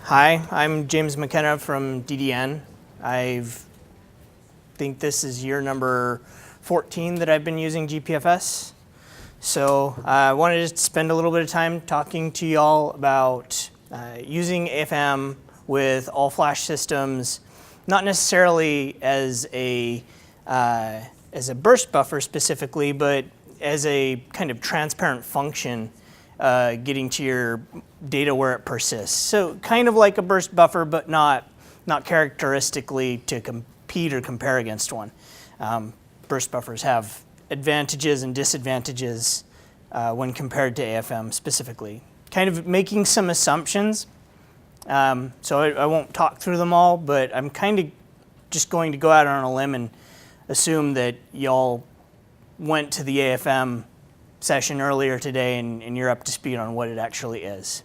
Hi, I'm James McKenna from DDN. I think this is year number 14 that I've been using GPFS. So I wanted to spend a little bit of time talking to y'all about using AFM with all-flash systems, not necessarily as a burst buffer specifically, but as a kind of transparent function getting to your data where it persists. So kind of like a burst buffer, but not characteristically to compete or compare against one. Burst buffers have advantages and disadvantages when compared to AFM specifically. Kind of making some assumptions. So I won't talk through them all, but I'm kind of just going to go out on a limb and assume that y'all went to the AFM session earlier today and you're up to speed on what it actually is.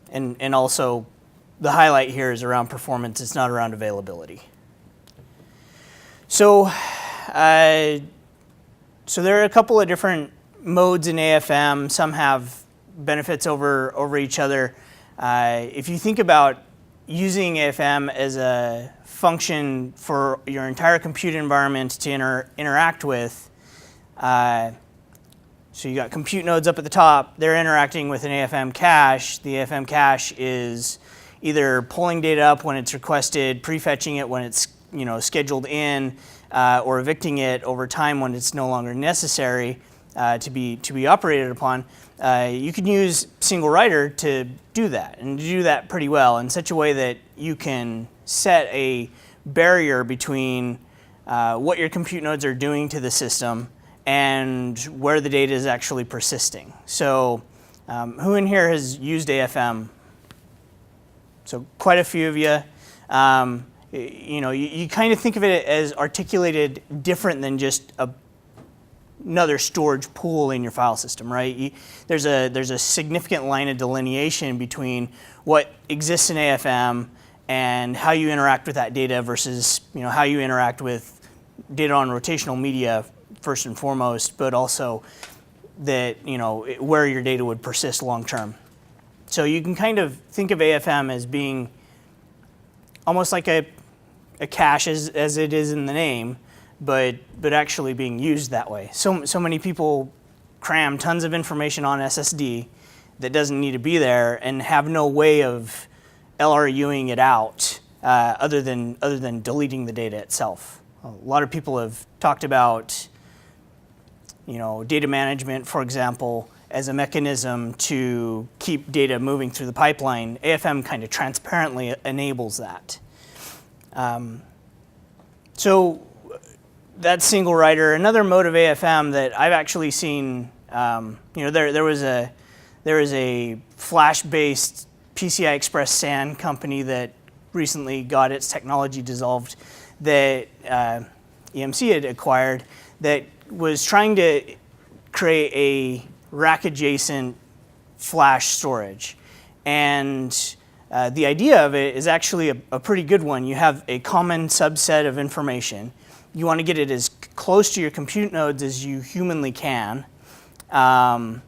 And also, the highlight here is around performance, it's not around availability. So there are a couple of different modes in AFM. Some have benefits over each other. If you think about using AFM as a function for your entire compute environment to interact with, so you got compute nodes up at the top, they're interacting with an AFM cache. The AFM cache is either pulling data up when it's requested, prefetching it when it's scheduled in, or evicting it over time when it's no longer necessary to be operated upon. You can use single writer to do that, and to do that pretty well in such a way that you can set a barrier between what your compute nodes are doing to the system and where the data is actually persisting. So who in here has used AFM? So quite a few of you. You kind of think of it as articulated different than just another storage pool in your file system, right? There's a significant line of delineation between what exists in AFM and how you interact with that data versus how you interact with data on rotational media first and foremost, but also that where your data would persist long term. So you can kind of think of AFM as being almost like a cache as it is in the name, but actually being used that way. So many people cram tons of information on SSD that doesn't need to be there and have no way of LRUing it out other than deleting the data itself. A lot of people have talked about data management, for example, as a mechanism to keep data moving through the pipeline. AFM kind of transparently enables that. So that's single writer. Another mode of AFM that I've actually seen, there is a flash-based PCI Express SAN company that recently got its technology dissolved that EMC had acquired that was trying to create a rack-adjacent flash storage. And the idea of it is actually a pretty good one. You have a common subset of information. You want to get it as close to your compute nodes as you humanly can. And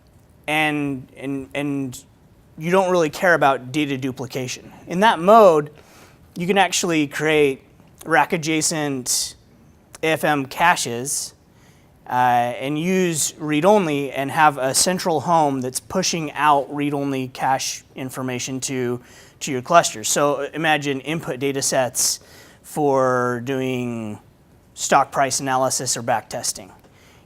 you don't really care about data duplication. In that mode, you can actually create rack-adjacent AFM caches and use read-only and have a central home that's pushing out read-only cache information to your clusters. So imagine input data sets for doing stock price analysis or back testing.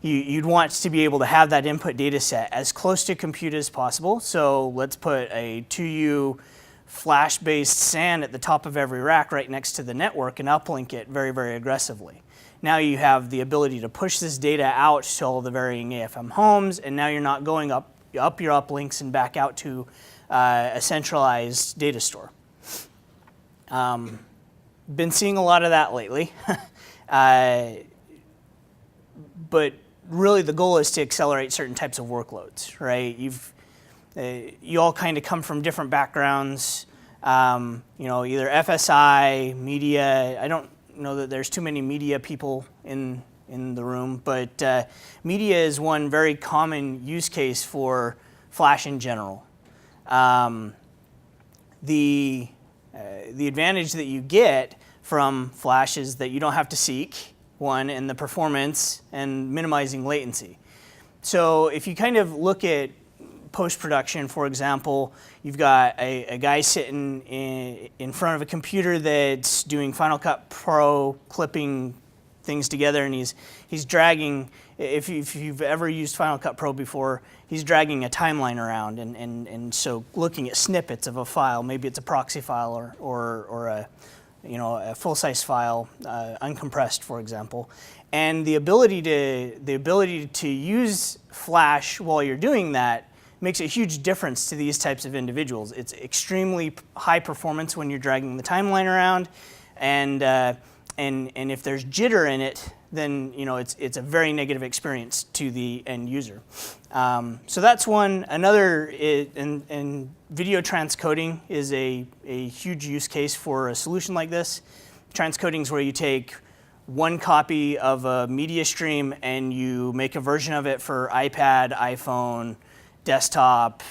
You'd want to be able to have that input data set as close to compute as possible. So let's put a 2U flash-based SAN at the top of every rack right next to the network and uplink it very, very aggressively. Now you have the ability to push this data out to all the varying AFM homes, and now you're not going up your uplinks and back out to a centralized data store. Been seeing a lot of that lately. But really the goal is to accelerate certain types of workloads, right? You all kind of come from different backgrounds, either FSI, media. I don't know that there's too many media people in the room, but media is one very common use case for Flash in general. the advantage that you get from flash is that you don't have to seek, one, and the performance and minimizing latency. So if you kind of look at post-production, for example, you've got a guy sitting in front of a computer that's doing Final Cut Pro, clipping things together, and he's dragging, if you've ever used Final Cut Pro before, he's dragging a timeline around, and so looking at snippets of a file, maybe it's a proxy file or a full-size file, uncompressed, for example. And the ability to use Flash while you're doing that makes a huge difference to these types of individuals. It's extremely high performance when you're dragging the timeline around, and if there's jitter in it, then it's a very negative experience to the end user. So that's one. Another, and video transcoding is a huge use case for a solution like this. Transcoding is where you take one copy of a media stream and you make a version of it for iPad, iPhone, desktop,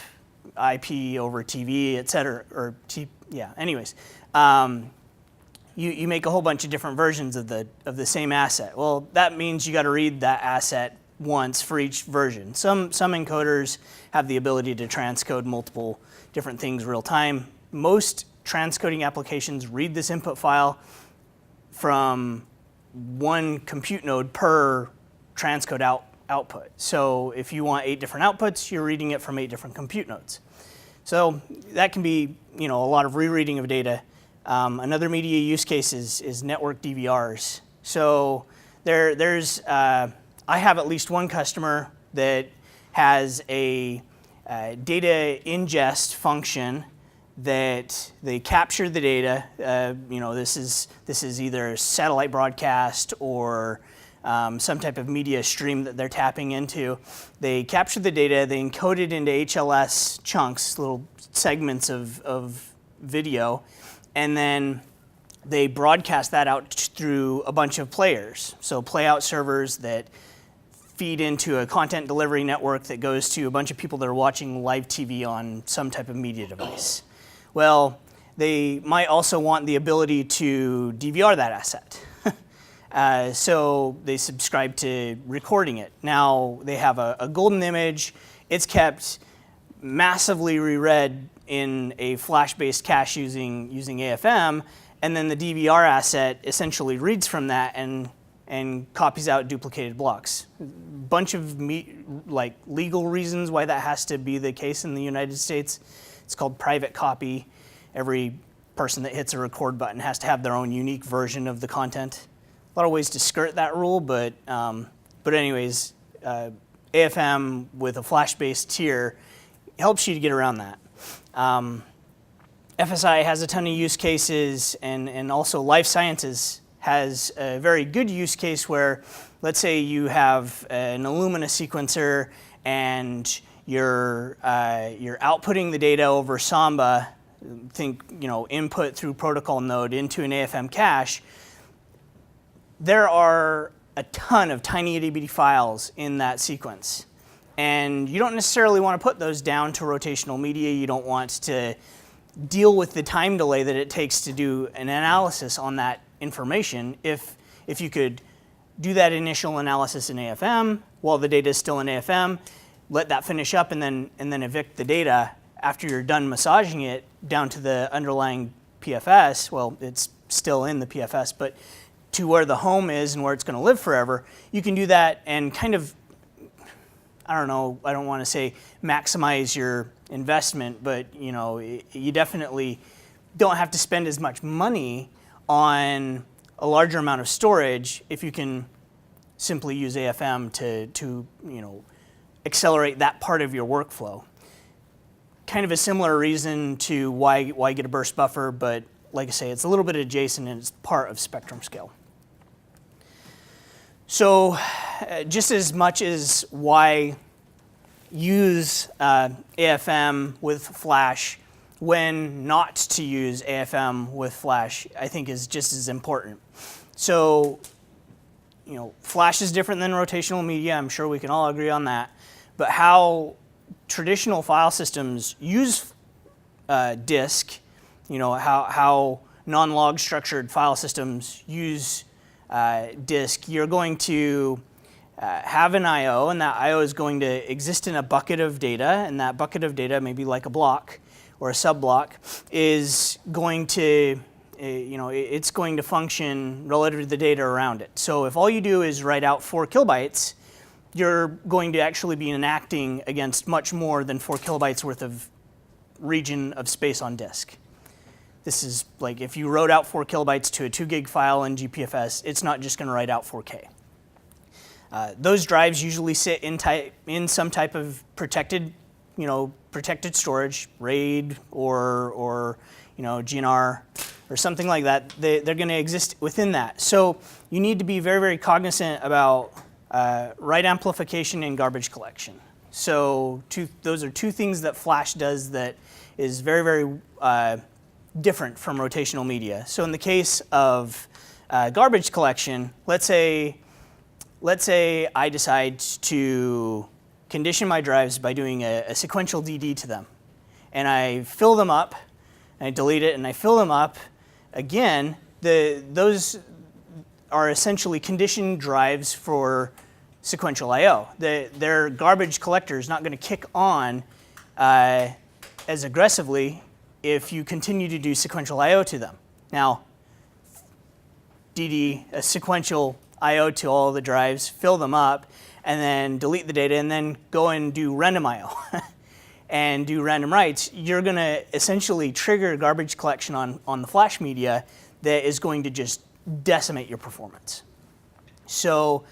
IP over TV, et cetera, anyways. You make a whole bunch of different versions of the same asset. Well, that means you got to read that asset once for each version. Some encoders have the ability to transcode multiple different things real time. Most transcoding applications read this input file from one compute node per transcode output. So if you want 8 different outputs, you're reading it from 8 different compute nodes. So that can be a lot of rereading of data. Another media use case is network DVRs. So there's I have at least one customer that has a data ingest function that they capture the data. This is either satellite broadcast or some type of media stream that they're tapping into. They capture the data, they encode it into HLS chunks, little segments of video, and then they broadcast that out through a bunch of players. So playout servers that feed into a content delivery network that goes to a bunch of people that are watching live TV on some type of media device. Well, they might also want the ability to DVR that asset. So they subscribe to recording it. Now they have a golden image. It's kept massively reread in a flash-based cache using AFM, and then the DVR asset essentially reads from that and copies out duplicated blocks. Bunch of legal reasons why that has to be the case in the United States. It's called private copy. Every person that hits a record button has to have their own unique version of the content. A lot of ways to skirt that rule, but anyways, AFM with a flash-based tier helps you to get around that. FSI has a ton of use cases, and also life sciences has a very good use case where, let's say you have an Illumina sequencer and you're outputting the data over Samba, think input through protocol node into an AFM cache. There are a ton of tiny itty-bitty files in that sequence. And you don't necessarily want to put those down to rotational media. You don't want to deal with the time delay that it takes to do an analysis on that information. If you could do that initial analysis in AFM while the data is still in AFM, let that finish up, and then evict the data after you're done massaging it down to the underlying PFS. Well, it's still in the PFS, but to where the home is and where it's going to live forever, you can do that and kind of, I don't know, I don't want to say maximize your investment, but you definitely don't have to spend as much money on a larger amount of storage if you can simply use AFM to accelerate that part of your workflow. Kind of a similar reason to why get a burst buffer, but like I say, it's a little bit adjacent and it's part of spectrum scale. So just as much as why use AFM with Flash, when not to use AFM with Flash, I think is just as important. So, Flash is different than rotational media. I'm sure we can all agree on that. But how traditional file systems use disk how non-log structured file systems use disk, you're going to have an I/O, and that I/O is going to exist in a bucket of data, and that bucket of data, maybe like a block or a sub-block, is going to, it's going to function relative to the data around it. So if all you do is write out 4 kilobytes, you're going to actually be enacting against much more than 4 kilobytes worth of region of space on disk. This is like if you wrote out 4 kilobytes to a 2 gig file in GPFS, it's not just going to write out 4K. Those drives usually sit in some type of protected storage, RAID or GNR or something like that. They're going to exist within that. So you need to be very, very cognizant about write amplification and garbage collection. So those are 2 things that Flash does that is very, very different from rotational media. So in the case of garbage collection, let's say I decide to condition my drives by doing a sequential DD to them. And I fill them up, and I delete it, and I fill them up. Again, those are essentially conditioned drives for sequential I/O. Their garbage collector is not going to kick on as aggressively if you continue to do sequential I/O to them. Now, DD a sequential I/O to all the drives, fill them up, and then delete the data, and then go and do random I/O and do random writes. You're going to essentially trigger garbage collection on the flash media that is going to just decimate your performance. So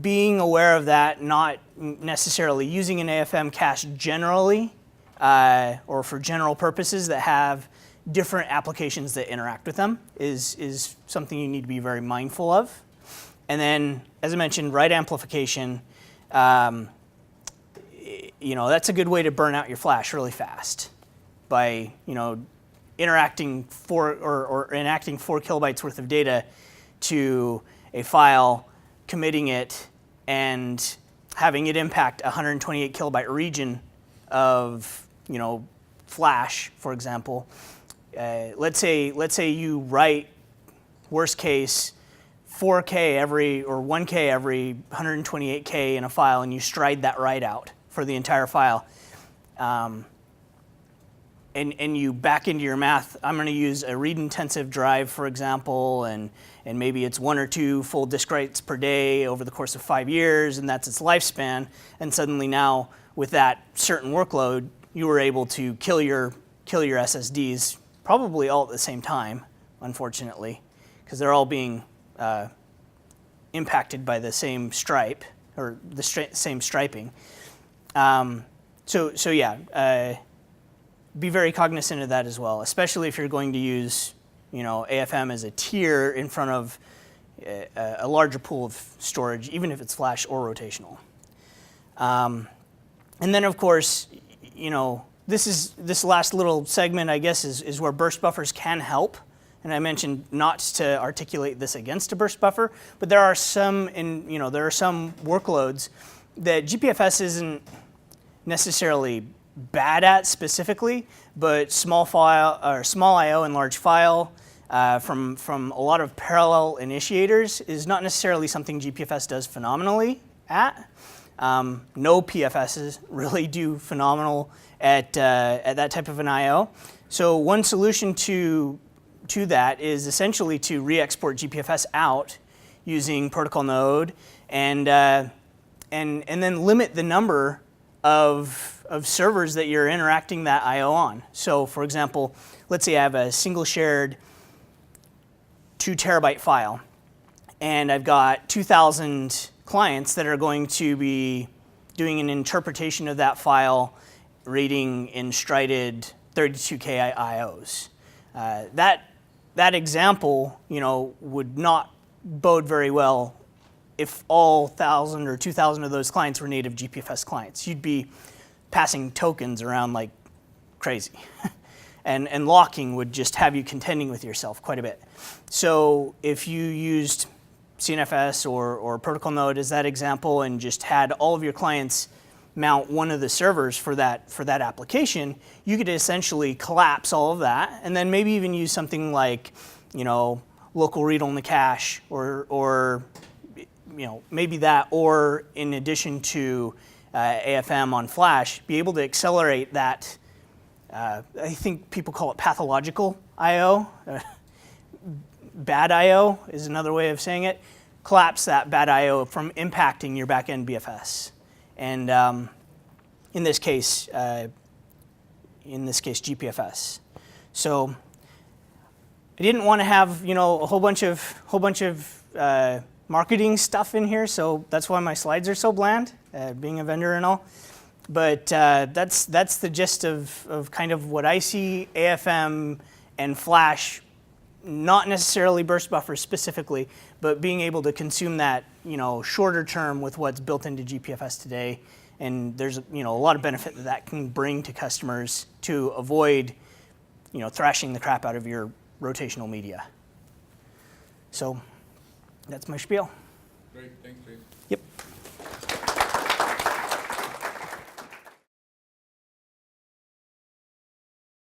being aware of that, not necessarily using an AFM cache generally or for general purposes that have different applications that interact with them is something you need to be very mindful of. And then, as I mentioned, write amplification, that's a good way to burn out your flash really fast by, enacting 4 kilobytes worth of data to a file, committing it, and having it impact a 128 kilobyte region of, flash, for example. Let's say you write, worst case, 4K or 1K every 128K in a file, and you stride that write out for the entire file. And you back into your math, I'm going to use a read-intensive drive, for example, and maybe it's 1 or 2 full disk writes per day over the course of 5 years, and that's its lifespan. And suddenly now, with that certain workload, you were able to kill your SSDs probably all at the same time, unfortunately, because they're all being impacted by the same stripe or the same striping. Be very cognizant of that as well, especially if you're going to use AFM as a tier in front of a larger pool of storage, even if it's flash or rotational. And then, of course, this last little segment, I guess, is where burst buffers can help. And I mentioned not to articulate this against a burst buffer, but there are some workloads that GPFS isn't necessarily bad at specifically, but small I/O and large file from a lot of parallel initiators is not necessarily something GPFS does phenomenally at. No PFSs really do phenomenal at that type of an I/O. So one solution to that is essentially to re-export GPFS out using protocol node and then limit the number of servers that you're interacting that I/O on. So for example, let's say I have a single shared 2 terabyte file, and I've got 2,000 clients that are going to be doing an interpretation of that file, reading in strided 32K IOs. That example, would not bode very well if all 1,000 or 2,000 of those clients were native GPFS clients. You'd be passing tokens around like crazy. and locking would just have you contending with yourself quite a bit. So if you used CNFS or protocol node as that example and just had all of your clients mount one of the servers for that application, you could essentially collapse all of that, and then maybe even use something like, local read only cache, or maybe that, or in addition to AFM on flash, be able to accelerate that. I think people call it pathological I/O. Bad I/O is another way of saying it. Collapse that bad I/O from impacting your backend BFS, and in this case GPFS. So I didn't want to have a whole bunch of marketing stuff in here, so that's why my slides are so bland, being a vendor and all. But that's the gist of kind of what I see AFM and Flash, not necessarily burst buffers specifically, but being able to consume that shorter term with what's built into GPFS today. And there's a lot of benefit that can bring to customers to avoid thrashing the crap out of your rotational media. So that's my spiel. Great, thanks, Dave. Yep.